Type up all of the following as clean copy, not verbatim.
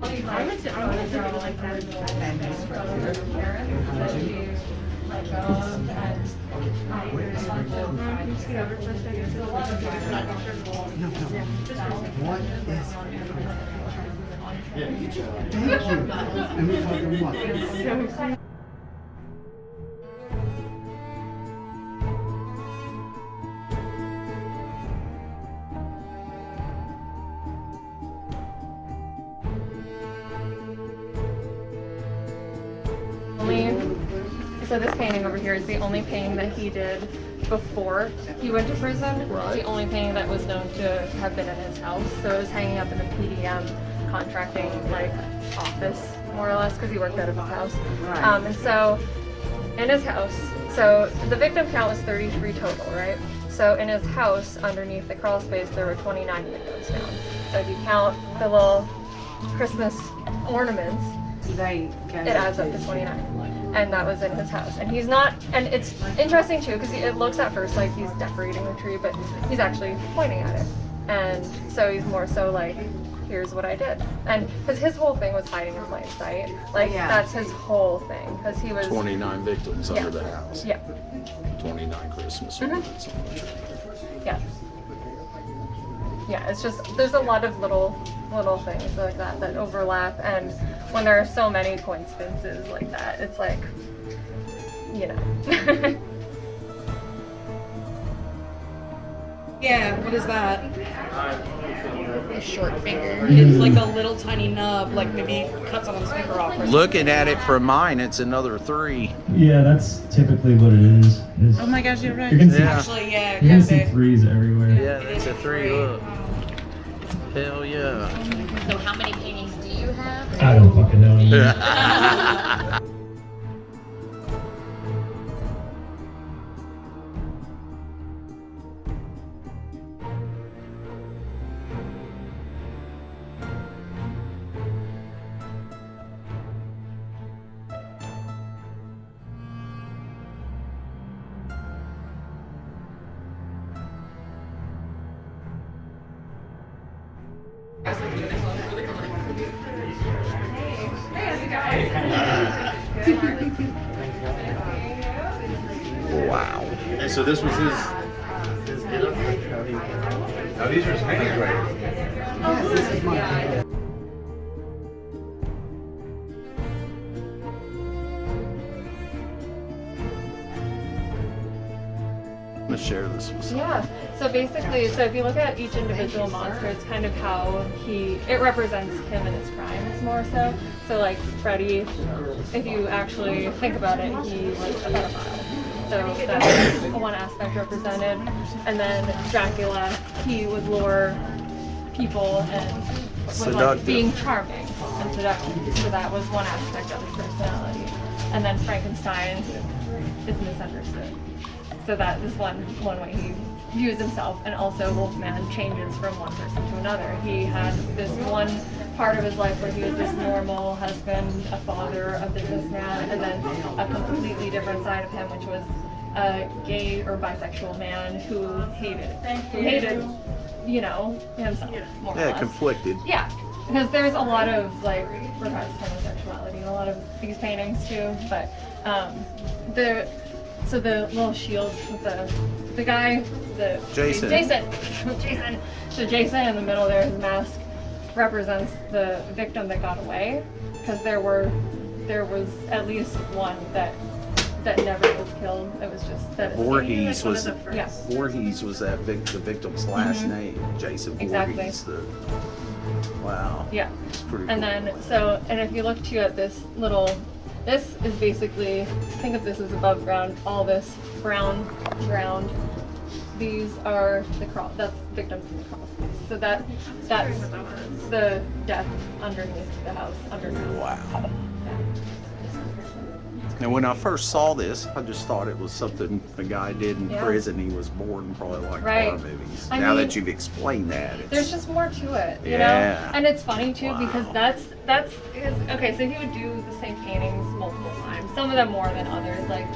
What is Thank you. And we talking what? So this painting over here is the only painting that he did before he went to prison. Right. It's the only painting that was known to have been in his house. So it was hanging up in the PDM contracting like office, more or less, because he worked out of his house. Right. And so in his house, so the victim count was 33 total, right? So in his house, underneath the crawl space, there were 29 victims found. So if you count the little Christmas ornaments, it adds up to 29. And that was in his house. And he's not, and it's interesting too, because it looks at first like he's decorating the tree, but he's actually pointing at it. And so he's more so like, here's what I did. And because his whole thing was hiding in plain sight. Like, that's his whole thing. Because he was 29 victims under the house. Yeah. 29 Christmas ornaments on the tree. Yeah. Yeah, it's just, there's a lot of little things like that overlap, and when there are so many coincidences like that, it's like, you know. Yeah, what is that? A short finger. It's like a little tiny nub, like maybe cut someone's finger off. Looking at it from mine, it's another 3. Yeah, that's typically what it is. Oh my gosh, you're right. You can see, Actually, yeah, you can see 3s everywhere. Yeah, that's a 3. Look. Hell yeah. So how many paintings do you have? I don't fucking know. Wow. And so this was his get up? Now these are his paintings right here. This is mine. Let's share this with you. Yeah. So basically, so if you look at each individual monster, it's kind of how it represents him and his crimes more so. So like Freddy, if you actually think about it, he was a pedophile. So that's one aspect represented. And then Dracula, he would lure people and was like being charming and seductive. So that was one aspect of his personality. And then Frankenstein is misunderstood. So that is one way he views himself. And also Wolfman changes from one person to another. He had this one part of his life where he was this normal husband, a father, a businessman, and then a completely different side of him, which was a gay or bisexual man who hated, you know, himself more or less. Conflicted. Yeah, because there's a lot of like repressed homosexuality in a lot of these paintings too. But so the little shield with the guy, Jason. So Jason in the middle there, his mask represents the victim that got away, because there was at least one that never was killed. It was just that Voorhees was the victim's last name. Jason Voorhees. Wow. Yeah. It's pretty cool. And then and if you look too at this is basically, think of this as above ground, all this brown ground. These are that's victims in the crawl space. So that's the death underneath the house, underground. Wow. And when I first saw this, I just thought it was something a guy did in prison. He was bored and probably liked horror movies. Now that you've explained that, there's just more to it, you know? And it's funny too, because that's okay, so he would do the same paintings multiple times, some of them more than others, like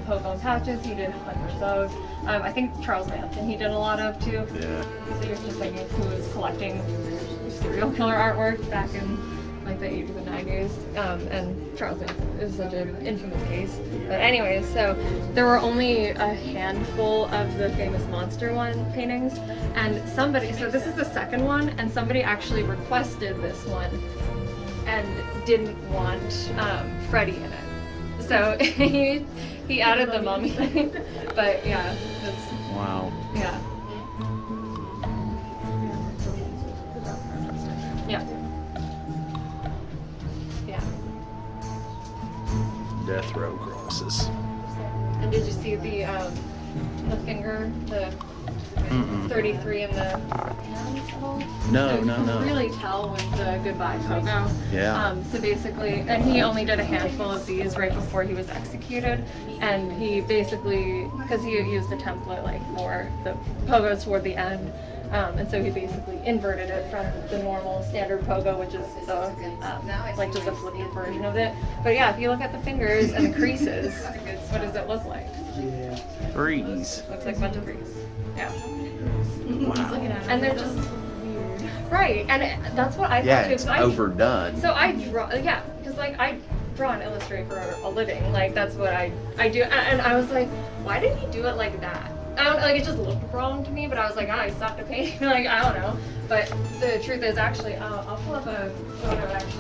Pogo and Patches, he did hundreds of. I think Charles Manson he did a lot of too. Yeah. So you're just thinking who was collecting serial killer artwork back in like the age of the Nagas, and Charles Manson is such an infamous case. But anyways, so there were only a handful of the famous monster one paintings, and somebody, so this is the second one, and somebody actually requested this one and didn't want Freddy in it. So he added the mummy. But yeah, that's, Wow. yeah. Yeah. Yeah. Death row crosses. And did you see the finger, the 33 in the hands? No, You no, can no. really tell with the goodbye pogo. Yeah. So basically, and he only did a handful of these right before he was executed, and he basically, because he used a template like for the pogos toward the end. And so he basically inverted it from the normal standard pogo, which is the, like just a flippy version of it. But yeah, if you look at the fingers and the creases, what does it look like? Freeze. Looks like a bunch of crease. Yeah. Wow. And they're just weird. Right, and that's what I Yeah, thought too. it's 'Cause overdone. So I draw, yeah, because like I draw and illustrate for a living. Like that's what I do. And I was like, why did he do it like that? I don't, like it just looked wrong to me, but I was like, I stopped a painting. Like I don't know. But the truth is, actually, I'll pull up a photo actually.